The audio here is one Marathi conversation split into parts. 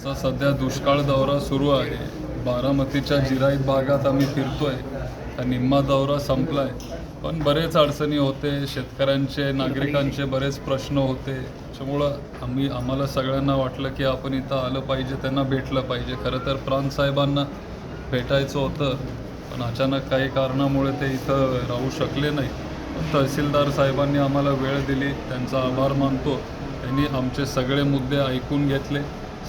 आमचा सध्या दुष्काळ दौरा सुरू आहे. बारामतीच्या जिराईत भागात आम्ही फिरतोय. हा निम्मा दौरा संपला आहे, पण बरेच अडचणी होते. शेतकऱ्यांचे, नागरिकांचे बरेच प्रश्न होते. त्याच्यामुळं आम्हाला सगळ्यांना वाटलं की आपण इथं आलं पाहिजे, त्यांना भेटलं पाहिजे. खरं तर प्रांत साहेबांना भेटायचं होतं, पण अचानक काही कारणामुळे ते इथं राहू शकले नाही. पण तहसीलदार साहेबांनी आम्हाला वेळ दिली, त्यांचा आभार मानतो. त्यांनी आमचे सगळे मुद्दे ऐकून घेतले.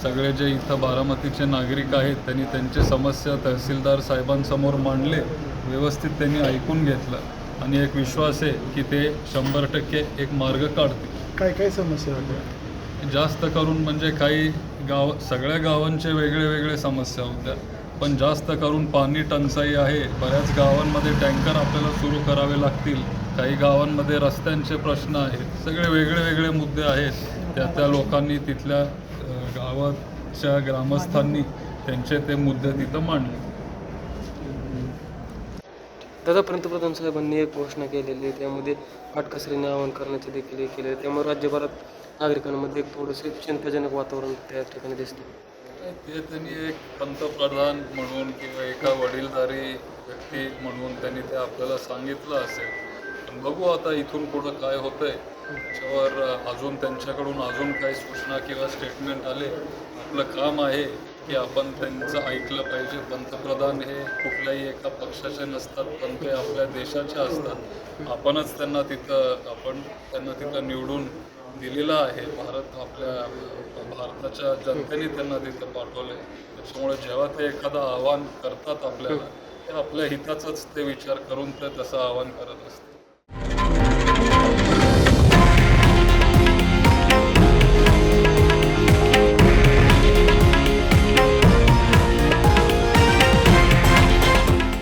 सगळे जे इथं बारामतीचे नागरिक आहेत त्यांनी त्यांची समस्या तहसीलदार साहेबांसमोर मांडले. व्यवस्थित त्यांनी ऐकून घेतलं आणि एक विश्वास आहे की ते 100% एक मार्ग काढतील. काय काय समस्या होत्या? जास्त करून म्हणजे काही सगळ्या गावांचे वेगळे समस्या होत्या, पण जास्त करून पाणी टंचाई आहे. बऱ्याच गावांमध्ये टँकर आपल्याला सुरू करावे लागतील. काही गावांमध्ये रस्त्यांचे प्रश्न आहेत. सगळे वेगळे मुद्दे आहेत. त्या लोकांनी तिथल्या गावाच्या ग्रामस्थांनी त्यांचे ते मुद्दे तिथं मांडले. दादा, पंतप्रधान साहेबांनी एक घोषणा केलेली आहे, त्यामध्ये काटकसरीने आवाहन करण्याचे देखील हे केले. त्यामुळे राज्यभरात नागरिकांमध्ये एक थोडेसे चिंताजनक वातावरण त्या ठिकाणी दिसते. ते त्यांनी एक पंतप्रधान म्हणून किंवा एका वडीलधारी व्यक्ती म्हणून त्यांनी ते आपल्याला सांगितलं असेल. पण बघू आता इथून पुढं काय होतंय. त्याच्यावर अजून त्यांच्याकडून अजून काही सूचना किंवा स्टेटमेंट आले. आपलं काम आहे की आपण त्यांचं ऐकलं पाहिजे. पंतप्रधान हे कुठल्याही एका पक्षाचे नसतात, पण ते आपल्या देशाचे असतात. आपण त्यांना तिथं निवडून दिलेलं आहे. भारताच्या जनतेने त्यांना तिथं पाठवले. त्याच्यामुळे जेव्हा ते एखादं आव्हान करतात आपल्याला, ते आपल्या हिताचंच ते विचार करून ते तसं आव्हान करत असतात.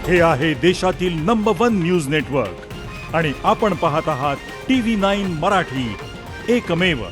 हे आहे देशातील नंबर 1 न्यूज नेटवर्क आणि आपण पाहत आहात TV9 मराठी, एकमेव.